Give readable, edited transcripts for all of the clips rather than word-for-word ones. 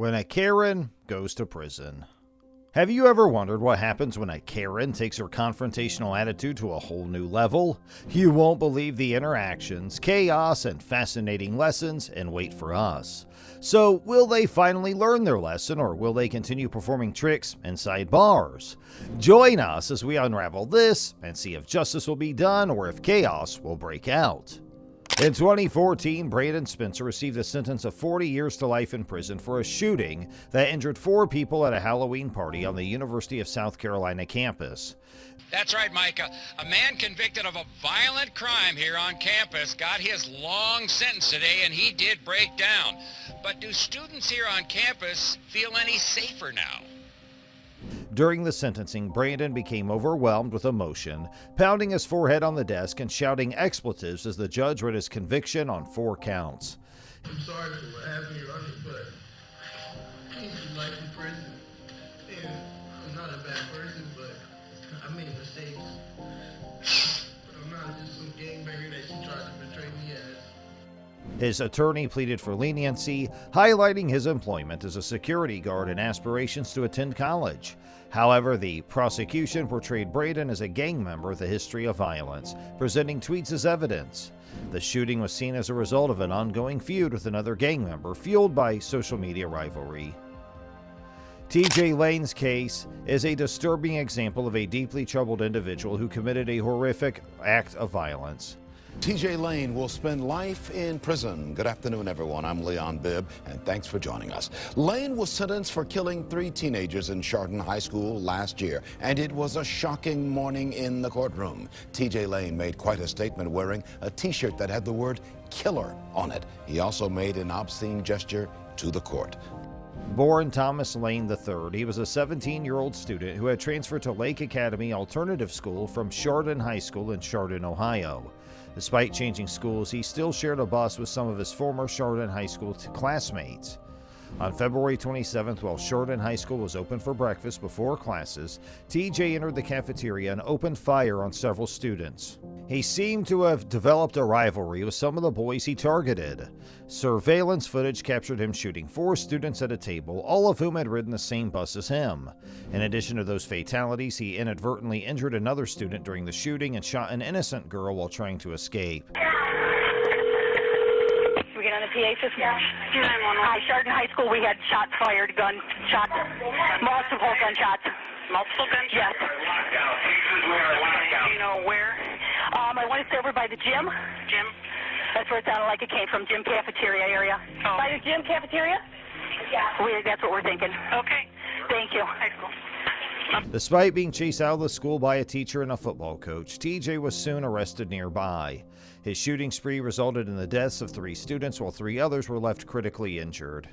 When a Karen goes to prison. Have you ever wondered what happens when a Karen takes her confrontational attitude to a whole new level? You won't believe the interactions, chaos, and fascinating lessons in wait for us. So, will they finally learn their lesson, or will they continue performing tricks inside bars? Join us as we unravel this and see if justice will be done or if chaos will break out. In 2014, Brandon Spencer received a sentence of 40 years to life in prison for a shooting that injured 4 people at a Halloween party on the University of South Carolina campus. That's right, Micah. A man convicted of a violent crime here on campus got his long sentence today, and he did break down. But do students here on campus feel any safer now? During the sentencing, Brandon became overwhelmed with emotion, pounding his forehead on the desk and shouting expletives as the judge read his conviction on 4 counts. I'm sorry for what happened here, but I used to like in prison. And I'm not a bad person, but I made mistakes. But I'm not just some gangbanger that she tried to portray me as. His attorney pleaded for leniency, highlighting his employment as a security guard and aspirations to attend college. However, the prosecution portrayed Brandon as a gang member with a history of violence, presenting tweets as evidence. The shooting was seen as a result of an ongoing feud with another gang member, fueled by social media rivalry. TJ Lane's case is a disturbing example of a deeply troubled individual who committed a horrific act of violence. TJ Lane will spend life in prison. Good afternoon, everyone. I'm Leon Bibb, and thanks for joining us. Lane was sentenced for killing 3 teenagers in Chardon High School last year, and it was a shocking morning in the courtroom. TJ Lane made quite a statement wearing a T-shirt that had the word killer on it. He also made an obscene gesture to the court. Born Thomas Lane III, he was a 17-year-old student who had transferred to Lake Academy Alternative School from Chardon High School in Chardon, Ohio. Despite changing schools, he still shared a bus with some of his former Chardon High School classmates. On February 27th, while Chardon High School was open for breakfast before classes, TJ entered the cafeteria and opened fire on several students. He seemed to have developed a rivalry with some of the boys he targeted. Surveillance footage captured him shooting 4 students at a table, all of whom had ridden the same bus as him. In addition to those fatalities, he inadvertently injured another student during the shooting and shot an innocent girl while trying to escape. We get on the PA system? Hi, Chardon High School, we had shots fired, gunshots, multiple gunshots. Multiple gunshots? Yes. Do you know where? I want to say over by the gym. Gym? That's where it sounded like it came from, gym cafeteria area. Oh. By the gym cafeteria? Yeah. That's what we're thinking. Okay. Thank you. High school. Despite being chased out of the school by a teacher and a football coach, TJ was soon arrested nearby. His shooting spree resulted in the deaths of 3 students, while 3 others were left critically injured.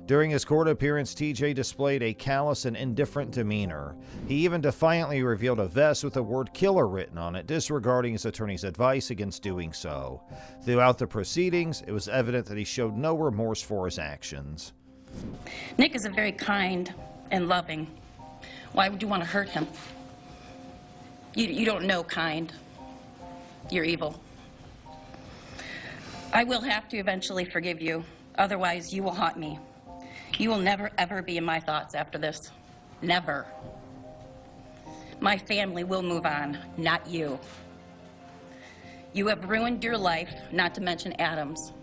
During his court appearance, TJ displayed a callous and indifferent demeanor. He even defiantly revealed a vest with the word killer written on it, disregarding his attorney's advice against doing so. Throughout the proceedings, it was evident that he showed no remorse for his actions. Nick is a very kind and loving. Why would you want to hurt him? You don't know kind. You're evil. I will have to eventually forgive you. Otherwise, you will haunt me. You will never, ever be in my thoughts after this. Never. My family will move on, not you. You have ruined your life, not to mention Adam's.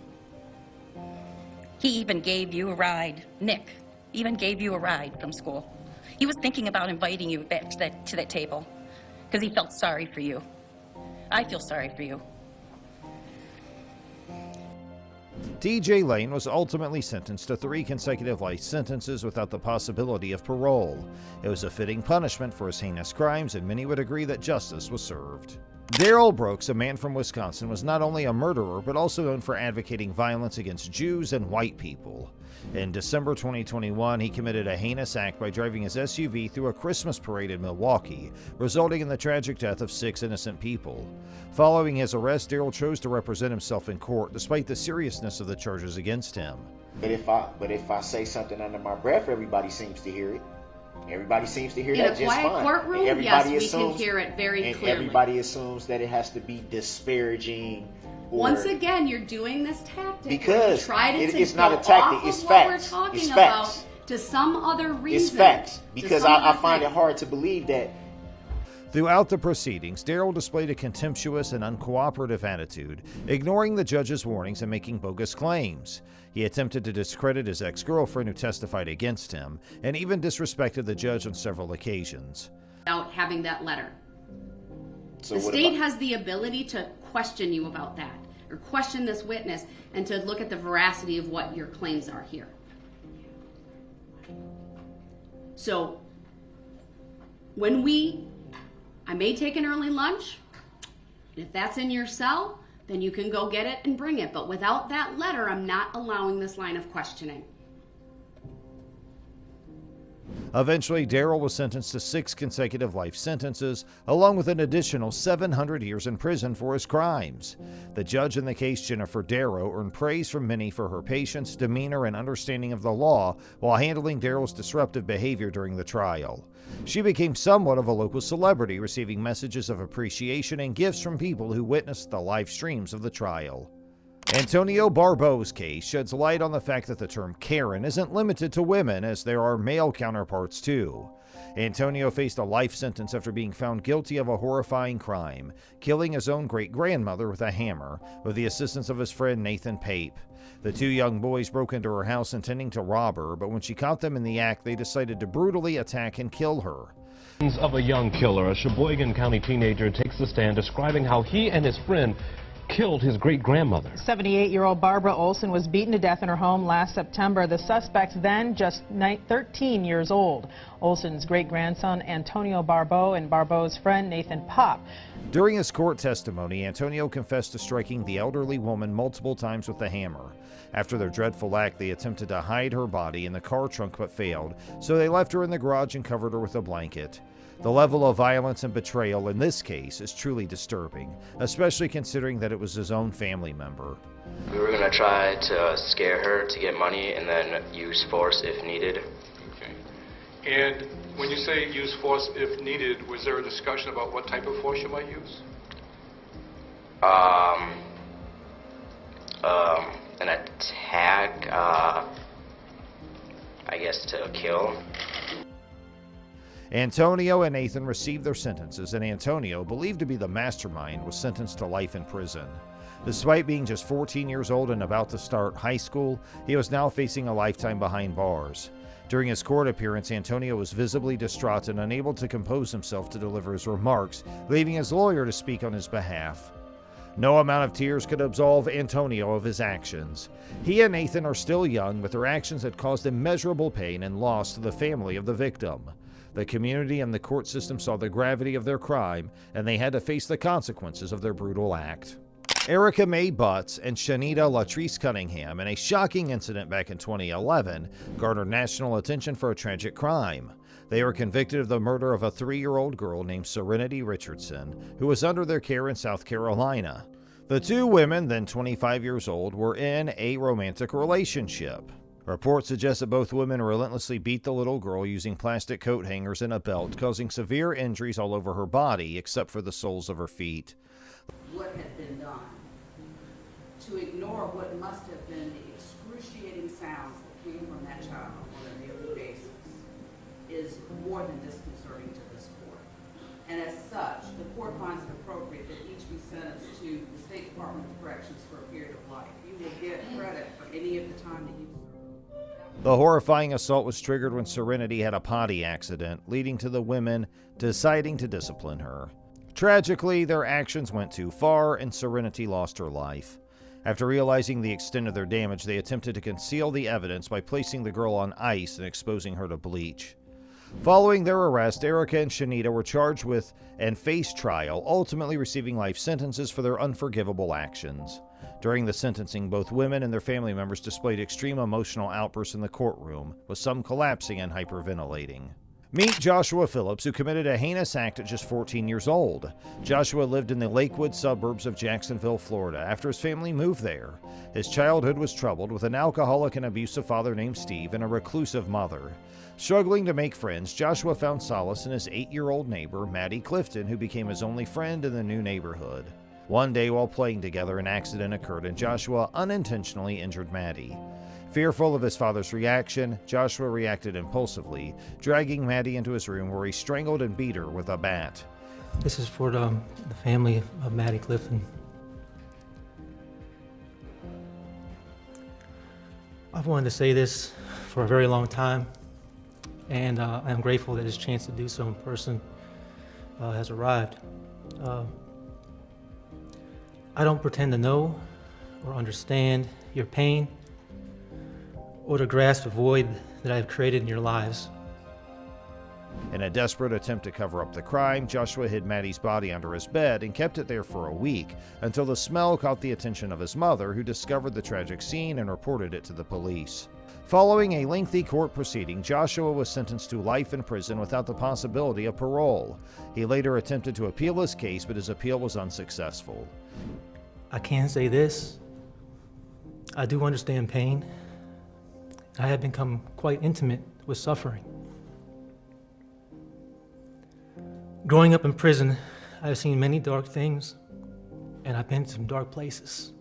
He even gave you a ride. Nick even gave you a ride from school. He was thinking about inviting you back to that table because he felt sorry for you. I feel sorry for you. TJ Lane was ultimately sentenced to 3 consecutive life sentences without the possibility of parole. It was a fitting punishment for his heinous crimes, and many would agree that justice was served. Darrell Brooks, a man from Wisconsin, was not only a murderer but also known for advocating violence against Jews and white people. In December 2021, he committed a heinous act by driving his SUV through a Christmas parade in Milwaukee, resulting in the tragic death of 6 innocent people. Following his arrest, Darrell chose to represent himself in court despite the seriousness of the charges against him. But if I say something under my breath, everybody seems to hear it. Everybody seems to hear that just fine. In a quiet courtroom, yes, we can hear it very clearly. Everybody assumes that it has to be disparaging Once again, you're doing this tactic. Because it's not a tactic, it's facts. What we're talking It's about facts. to some other reason. It's facts. Because I find it hard to believe that. Throughout the proceedings, Daryl displayed a contemptuous and uncooperative attitude, ignoring the judge's warnings and making bogus claims. He attempted to discredit his ex-girlfriend who testified against him, and even disrespected the judge on several occasions. Without having that letter. So the state has the ability to question you about that, or question this witness, and to look at the veracity of what your claims are here. So, I may take an early lunch. If that's in your cell, then you can go get it and bring it. But without that letter, I'm not allowing this line of questioning. Eventually, Daryl was sentenced to 6 consecutive life sentences, along with an additional 700 years in prison for his crimes. The judge in the case, Jennifer Darrow, earned praise from many for her patience, demeanor, and understanding of the law while handling Daryl's disruptive behavior during the trial. She became somewhat of a local celebrity, receiving messages of appreciation and gifts from people who witnessed the live streams of the trial. Antonio Barbeau's case sheds light on the fact that the term Karen isn't limited to women, as there are male counterparts too. Antonio faced a life sentence after being found guilty of a horrifying crime, killing his own great-grandmother with a hammer, with the assistance of his friend Nathan Pape. The 2 young boys broke into her house intending to rob her, but when she caught them in the act, they decided to brutally attack and kill her. Of a young killer, a Sheboygan County teenager takes the stand describing how he and his friend killed his great-grandmother. 78-year-old Barbara Olson was beaten to death in her home last September. The suspects then just 13 years old. Olson's great-grandson Antonio Barbeau and Barbeau's friend Nathan Pop. During his court testimony, Antonio confessed to striking the elderly woman multiple times with the hammer. After their dreadful act, they attempted to hide her body in the car trunk but failed, so they left her in the garage and covered her with a blanket. The level of violence and betrayal in this case is truly disturbing, especially considering that it was his own family member. We were going to try to scare her to get money and then use force if needed. Okay. And when you say use force if needed, was there a discussion about what type of force you might use? An attack, I guess to kill. Antonio and Nathan received their sentences, and Antonio, believed to be the mastermind, was sentenced to life in prison. Despite being just 14 years old and about to start high school, he was now facing a lifetime behind bars. During his court appearance, Antonio was visibly distraught and unable to compose himself to deliver his remarks, leaving his lawyer to speak on his behalf. No amount of tears could absolve Antonio of his actions. He and Nathan are still young, but their actions had caused immeasurable pain and loss to the family of the victim. The community and the court system saw the gravity of their crime, and they had to face the consequences of their brutal act. Erica Mae Butts and Shanita Latrice Cunningham, in a shocking incident back in 2011, garnered national attention for a tragic crime. They were convicted of the murder of a 3-year-old girl named Serenity Richardson, who was under their care in South Carolina. The 2 women, then 25 years old, were in a romantic relationship. Reports suggest that both women relentlessly beat the little girl using plastic coat hangers and a belt, causing severe injuries all over her body, except for the soles of her feet. What had been done to ignore what must have been the excruciating sounds that came from that child on a daily basis is more than disconcerting to this court. And as such, the court finds it appropriate that each be sentenced to the State Department of Corrections for a period of life. You will get credit for any of the time that you serve. The horrifying assault was triggered when Serenity had a potty accident, leading to the women deciding to discipline her. Tragically, their actions went too far, and Serenity lost her life. After realizing the extent of their damage, they attempted to conceal the evidence by placing the girl on ice and exposing her to bleach. Following their arrest, Erica and Shanita were charged with and faced trial, ultimately receiving life sentences for their unforgivable actions. During the sentencing, both women and their family members displayed extreme emotional outbursts in the courtroom, with some collapsing and hyperventilating. Meet Joshua Phillips, who committed a heinous act at just 14 years old. Joshua lived in the Lakewood suburbs of Jacksonville, Florida, after his family moved there. His childhood was troubled, with an alcoholic and abusive father named Steve and a reclusive mother. Struggling to make friends, Joshua found solace in his 8-year-old neighbor, Maddie Clifton, who became his only friend in the new neighborhood. One day while playing together, an accident occurred and Joshua unintentionally injured Maddie. Fearful of his father's reaction, Joshua reacted impulsively, dragging Maddie into his room where he strangled and beat her with a bat. This is for the family of Maddie Clifton. I've wanted to say this for a very long time, and I'm grateful that this chance to do so in person has arrived. I don't pretend to know or understand your pain or to grasp the void that I have created in your lives. In a desperate attempt to cover up the crime, Joshua hid Maddie's body under his bed and kept it there for a week until the smell caught the attention of his mother, who discovered the tragic scene and reported it to the police. Following a lengthy court proceeding, Joshua was sentenced to life in prison without the possibility of parole. He later attempted to appeal his case, but his appeal was unsuccessful. I can say this: I do understand pain. I have become quite intimate with suffering. Growing up in prison, I've seen many dark things, and I've been to some dark places.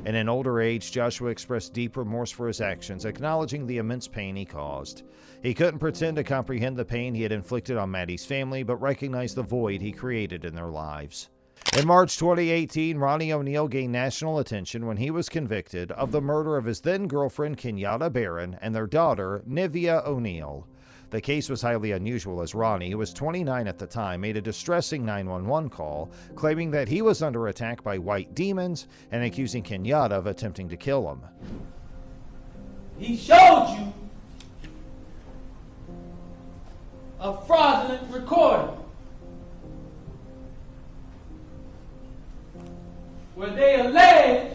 In an older age, Joshua expressed deep remorse for his actions, acknowledging the immense pain he caused. He couldn't pretend to comprehend the pain he had inflicted on Maddie's family, but recognized the void he created in their lives. In March 2018, Ronnie O'Neal gained national attention when he was convicted of the murder of his then-girlfriend Kenyatta Barron and their daughter, Nivea O'Neal. The case was highly unusual as Ronnie, who was 29 at the time, made a distressing 911 call, claiming that he was under attack by white demons and accusing Kenyatta of attempting to kill him. He showed you a fraudulent recording where they allege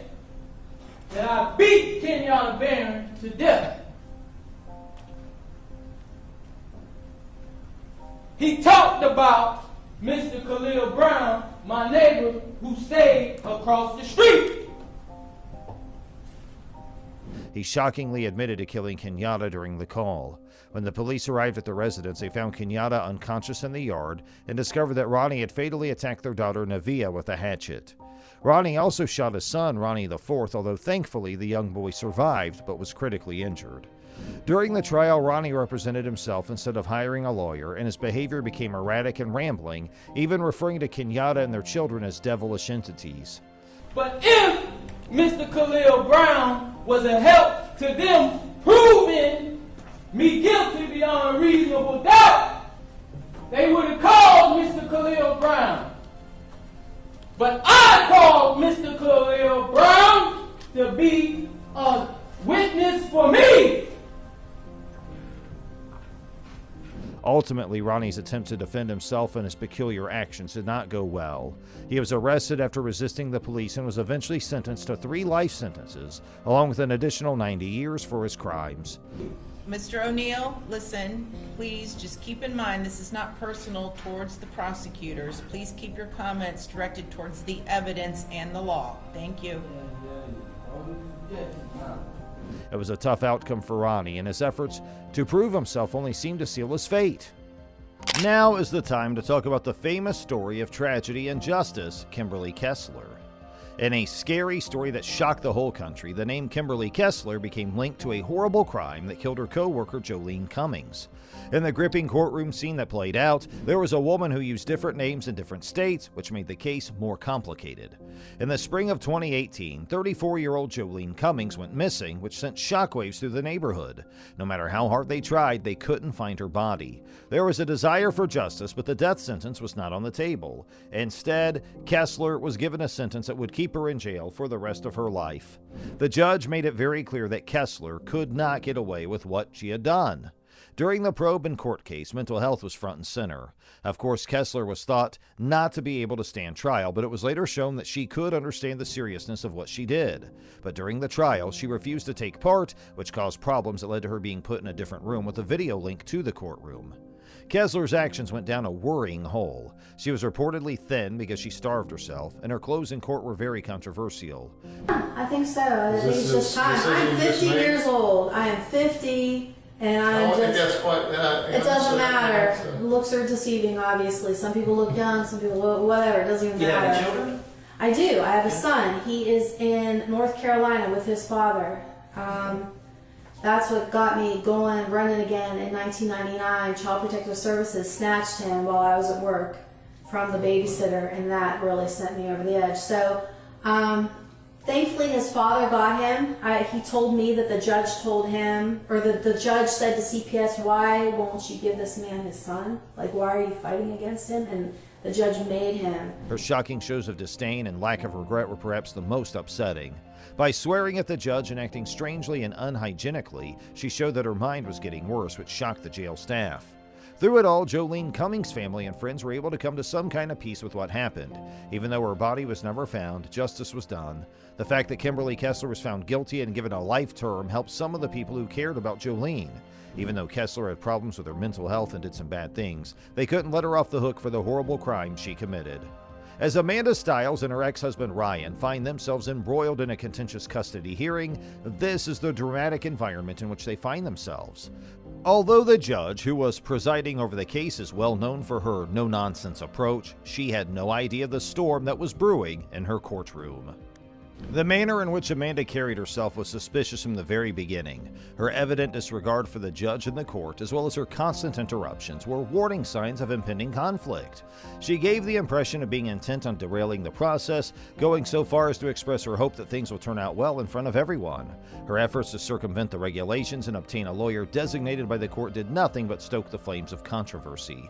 that I beat Kenyatta Barron to death. He talked about Mr. Khalil Brown, my neighbor who stayed across the street. He shockingly admitted to killing Kenyatta during the call. When the police arrived at the residence, they found Kenyatta unconscious in the yard and discovered that Ronnie had fatally attacked their daughter Nivea with a hatchet. Ronnie also shot his son, Ronnie IV, although thankfully the young boy survived but was critically injured. During the trial, Ronnie represented himself instead of hiring a lawyer, and his behavior became erratic and rambling, even referring to Kenyatta and their children as devilish entities. But if Mr. Khalil Brown was a help to them proving me guilty beyond a reasonable doubt, they would have called Mr. Khalil Brown. But I called Mr. Khalil Brown to be a witness for me. Ultimately, Ronnie's attempt to defend himself and his peculiar actions did not go well. He was arrested after resisting the police and was eventually sentenced to 3 life sentences, along with an additional 90 years for his crimes. Mr. O'Neal, listen, please just keep in mind this is not personal towards the prosecutors. Please keep your comments directed towards the evidence and the law. Thank you. It was a tough outcome for Ronnie, and his efforts to prove himself only seemed to seal his fate. Now is the time to talk about the famous story of tragedy and justice, Kimberly Kessler. In a scary story that shocked the whole country, the name Kimberly Kessler became linked to a horrible crime that killed her co-worker Jolene Cummings. In the gripping courtroom scene that played out, there was a woman who used different names in different states, which made the case more complicated. In the spring of 2018, 34-year-old Jolene Cummings went missing, which sent shockwaves through the neighborhood. No matter how hard they tried, they couldn't find her body. There was a desire for justice, but the death sentence was not on the table. Instead, Kessler was given a sentence that would keep her in jail for the rest of her life. The judge made it very clear that Kessler could not get away with what she had done. During the probe and court case, mental health was front and center. Of course, Kessler was thought not to be able to stand trial, but it was later shown that she could understand the seriousness of what she did. But during the trial, she refused to take part, which caused problems that led to her being put in a different room with a video link to the courtroom. Kessler's actions went down a worrying hole. She was reportedly thin because she starved herself, and her clothes in court were very controversial. I think so. I think it's just time. I'm 50 years old. I am 50. And I don't think that's quite that. it doesn't matter. Looks are deceiving, obviously. Some people look young, some people look whatever. It doesn't even You matter. have children? I do. I have a son. He is in North Carolina with his father. That's what got me going, running again in 1999. Child Protective Services snatched him while I was at work from the babysitter, and that really sent me over the edge. So, thankfully, his father got him. He told me that the judge told him, or the judge said to CPS, "Why won't you give this man his son? Like, why are you fighting against him?" And the judge made him. Her shocking shows of disdain and lack of regret were perhaps the most upsetting. By swearing at the judge and acting strangely and unhygienically, she showed that her mind was getting worse, which shocked the jail staff. Through it all, Jolene Cummings' family and friends were able to come to some kind of peace with what happened. Even though her body was never found, justice was done. The fact that Kimberly Kessler was found guilty and given a life term helped some of the people who cared about Jolene. Even though Kessler had problems with her mental health and did some bad things, they couldn't let her off the hook for the horrible crime she committed. As Amanda Stiles and her ex-husband Ryan find themselves embroiled in a contentious custody hearing, this is the dramatic environment in which they find themselves. Although the judge who was presiding over the case is well known for her no-nonsense approach, she had no idea the storm that was brewing in her courtroom. The manner in which Amanda carried herself was suspicious from the very beginning. Her evident disregard for the judge and the court, as well as her constant interruptions, were warning signs of impending conflict. She gave the impression of being intent on derailing the process, going so far as to express her hope that things will turn out well in front of everyone. Her efforts to circumvent the regulations and obtain a lawyer designated by the court did nothing but stoke the flames of controversy.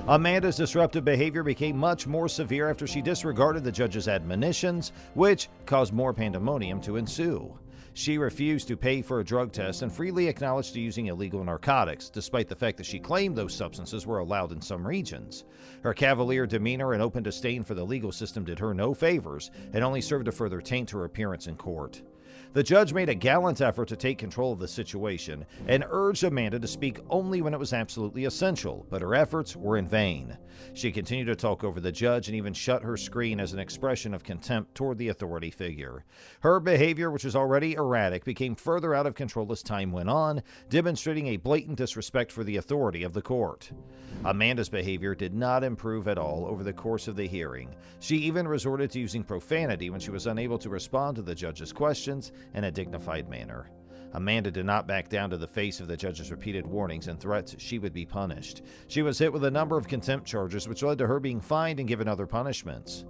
Amanda's disruptive behavior became much more severe after she disregarded the judge's admonitions, which caused more pandemonium to ensue. She refused to pay for a drug test and freely acknowledged to using illegal narcotics, despite the fact that she claimed those substances were allowed in some regions. Her cavalier demeanor and open disdain for the legal system did her no favors and only served to further taint her appearance in court. The judge made a gallant effort to take control of the situation and urged Amanda to speak only when it was absolutely essential, but her efforts were in vain. She continued to talk over the judge and even shut her screen as an expression of contempt toward the authority figure. Her behavior, which was already erratic, became further out of control as time went on, demonstrating a blatant disrespect for the authority of the court. Amanda's behavior did not improve at all over the course of the hearing. She even resorted to using profanity when she was unable to respond to the judge's questions in a dignified manner. Amanda did not back down to the face of the judge's repeated warnings and threats she would be punished. She was hit with a number of contempt charges, which led to her being fined and given other punishments.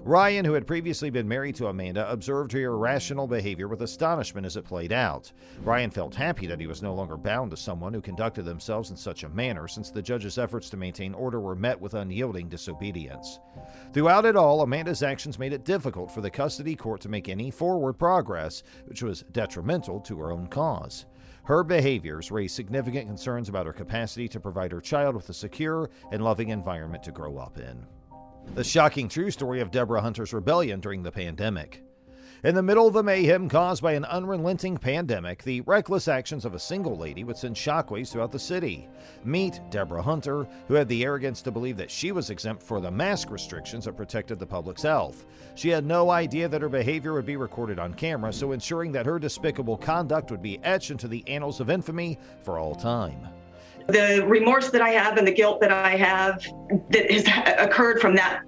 Ryan, who had previously been married to Amanda, observed her irrational behavior with astonishment as it played out. Ryan felt happy that he was no longer bound to someone who conducted themselves in such a manner, since the judge's efforts to maintain order were met with unyielding disobedience. Throughout it all, Amanda's actions made it difficult for the custody court to make any forward progress, which was detrimental to her own cause. Her behaviors raised significant concerns about her capacity to provide her child with a secure and loving environment to grow up in. The shocking true story of Deborah Hunter's rebellion during the pandemic. In the middle of the mayhem caused by an unrelenting pandemic, the reckless actions of a single lady would send shockwaves throughout the city. Meet Deborah Hunter, who had the arrogance to believe that she was exempt for the mask restrictions that protected the public's health. She had no idea that her behavior would be recorded on camera, so ensuring that her despicable conduct would be etched into the annals of infamy for all time. The remorse that I have and the guilt that I have that has occurred from that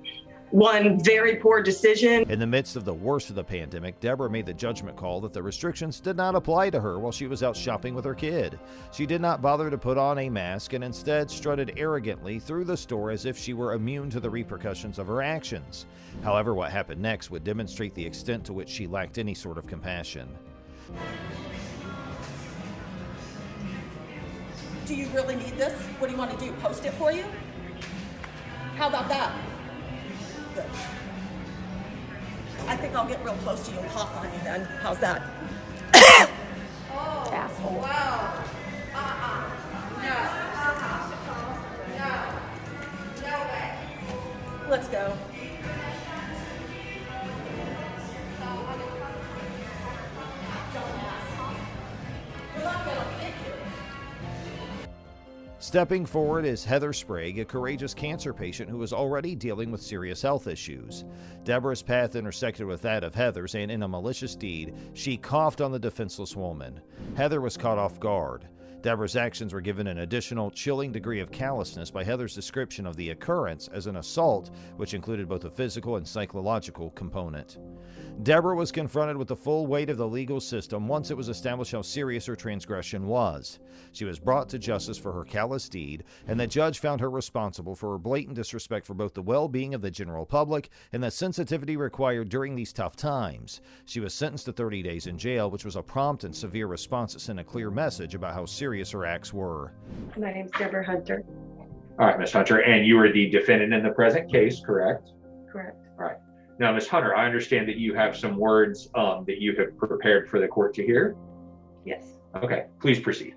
one very poor decision. In the midst of the worst of the pandemic, Deborah made the judgment call that the restrictions did not apply to her while she was out shopping with her kid. She did not bother to put on a mask and instead strutted arrogantly through the store as if she were immune to the repercussions of her actions. However, what happened next would demonstrate the extent to which she lacked any sort of compassion. Do you really need this? What do you want to do? Post it for you? How about that? Good. I think I'll get real close to you and cough on you then. How's that? Oh, asshole. Wow. No. No way. Let's go. Stepping forward is Heather Sprague, a courageous cancer patient who was already dealing with serious health issues. Deborah's path intersected with that of Heather's, and in a malicious deed, she coughed on the defenseless woman. Heather was caught off guard. Deborah's actions were given an additional chilling degree of callousness by Heather's description of the occurrence as an assault, which included both a physical and psychological component. Deborah was confronted with the full weight of the legal system once it was established how serious her transgression was. She was brought to justice for her callous deed, and the judge found her responsible for her blatant disrespect for both the well-being of the general public and the sensitivity required during these tough times. She was sentenced to 30 days in jail, which was a prompt and severe response that sent a clear message about how serious her acts were. My name's Deborah Hunter. All right, Ms. Hunter, and you are the defendant in the present case, correct? Correct. All right. Now, Ms. Hunter, I understand that you have some words that you have prepared for the court to hear. Yes. Okay, please proceed.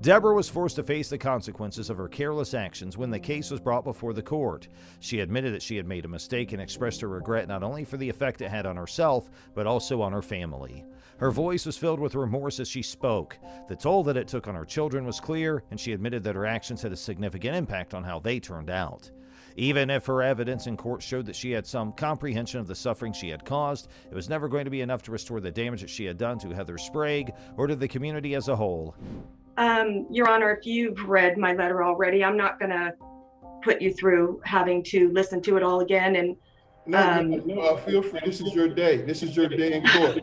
Deborah was forced to face the consequences of her careless actions when the case was brought before the court. She admitted that she had made a mistake and expressed her regret not only for the effect it had on herself, but also on her family. Her voice was filled with remorse as she spoke. The toll that it took on her children was clear, and she admitted that her actions had a significant impact on how they turned out. Even if her evidence in court showed that she had some comprehension of the suffering she had caused, it was never going to be enough to restore the damage that she had done to Heather Sprague or to the community as a whole. Your Honor, if you've read my letter already, I'm not going to put you through having to listen to it all again. And No, feel free. This is your day. This is your day in court.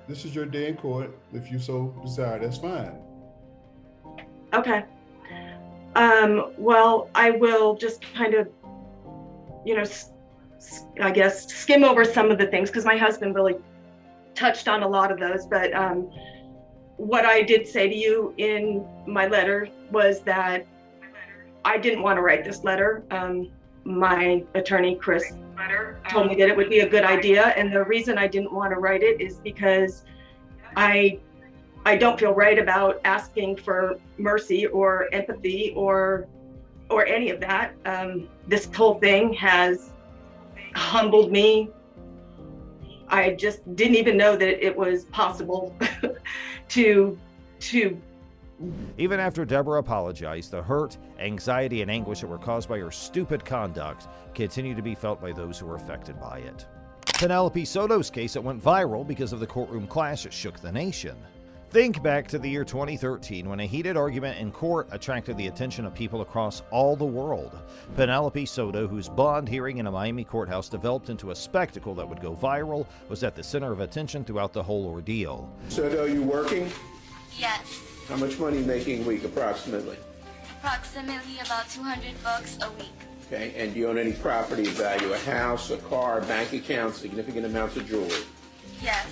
This is your day in court. If you so desire, that's fine. Okay. Well, I will just kind of, I guess, skim over some of the things because my husband really touched on a lot of those. But what I did say to you in my letter was that I didn't want to write this letter. My attorney, Chris, told me that it would be a good idea. And the reason I didn't want to write it is because I don't feel right about asking for mercy or empathy or any of that. This whole thing has humbled me. I just didn't even know that it was possible to. Even after Deborah apologized, the hurt, anxiety, and anguish that were caused by her stupid conduct continue to be felt by those who were affected by it. Penelope Soto's case that went viral because of the courtroom clash that shook the nation. Think back to the year 2013 when a heated argument in court attracted the attention of people across all the world. Penelope Soto, whose bond hearing in a Miami courthouse developed into a spectacle that would go viral, was at the center of attention throughout the whole ordeal. Soto, you working? Yes. How much money are you making a week approximately? Approximately about $200 a week. Okay, and do you own any property of value? A house, a car, a bank account, significant amounts of jewelry? Yes.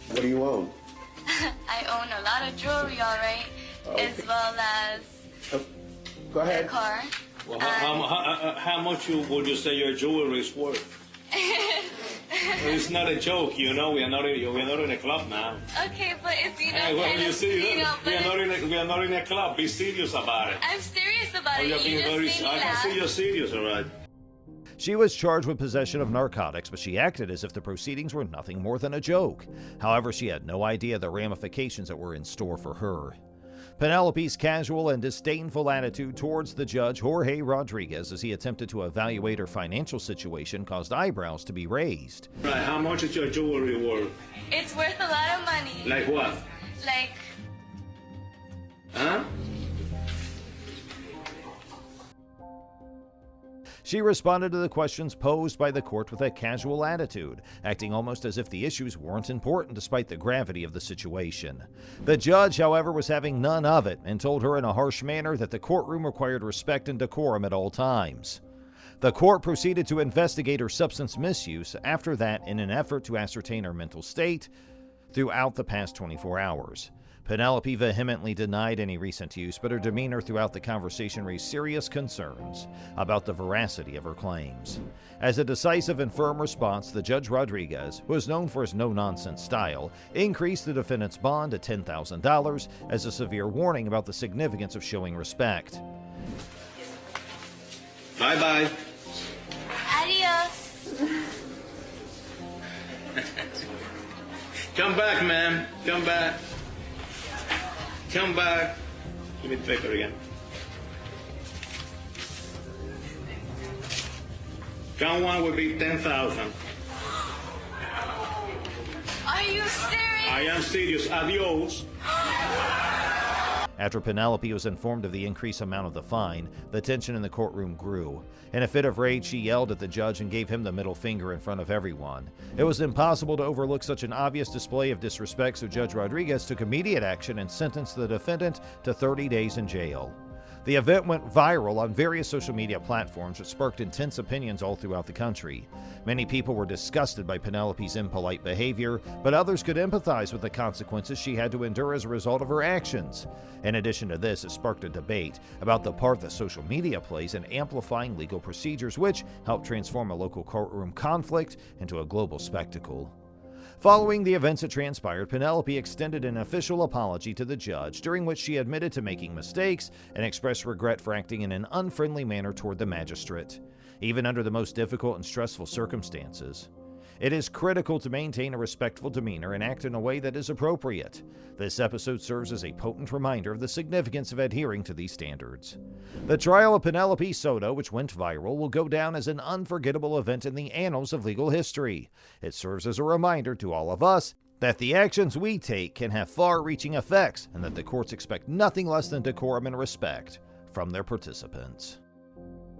What do you own? I own a lot of jewelry, all right, Okay. as well as Go ahead. a car. Well, how much would you say your jewelry is worth? It's not a joke, we are not in a club now. Okay, but it's Hey, well, you see, we are not in a club. Be serious about it. I'm serious about it. You're being very. I can see you're serious, all right. She was charged with possession of narcotics, but she acted as if the proceedings were nothing more than a joke. However, she had no idea the ramifications that were in store for her. Penelope's casual and disdainful attitude towards the judge, Jorge Rodriguez, as he attempted to evaluate her financial situation, caused eyebrows to be raised. Right, how much is your jewelry worth? It's worth a lot of money. Like what? Like, Huh? She responded to the questions posed by the court with a casual attitude, acting almost as if the issues weren't important despite the gravity of the situation. The judge, however, was having none of it and told her in a harsh manner that the courtroom required respect and decorum at all times. The court proceeded to investigate her substance misuse after that in an effort to ascertain her mental state throughout the past 24 hours. Penelope vehemently denied any recent use, but her demeanor throughout the conversation raised serious concerns about the veracity of her claims. As a decisive and firm response, the Judge Rodriguez, who is known for his no-nonsense style, increased the defendant's bond to $10,000 as a severe warning about the significance of showing respect. Bye-bye. adios. Come back, ma'am. Come back. Come back. Give me the paper again. Count one would be 10,000. Are you serious? I am serious. Adios. After Penelope was informed of the increased amount of the fine, the tension in the courtroom grew. In a fit of rage, she yelled at the judge and gave him the middle finger in front of everyone. It was impossible to overlook such an obvious display of disrespect, so Judge Rodriguez took immediate action and sentenced the defendant to 30 days in jail. The event went viral on various social media platforms, which sparked intense opinions all throughout the country. Many people were disgusted by Penelope's impolite behavior, but others could empathize with the consequences she had to endure as a result of her actions. In addition to this, it sparked a debate about the part that social media plays in amplifying legal procedures, which helped transform a local courtroom conflict into a global spectacle. Following the events that transpired, Penelope extended an official apology to the judge, during which she admitted to making mistakes and expressed regret for acting in an unfriendly manner toward the magistrate, even under the most difficult and stressful circumstances. It is critical to maintain a respectful demeanor and act in a way that is appropriate. This episode serves as a potent reminder of the significance of adhering to these standards. The trial of Penelope Soto, which went viral, will go down as an unforgettable event in the annals of legal history. It serves as a reminder to all of us that the actions we take can have far-reaching effects and that the courts expect nothing less than decorum and respect from their participants.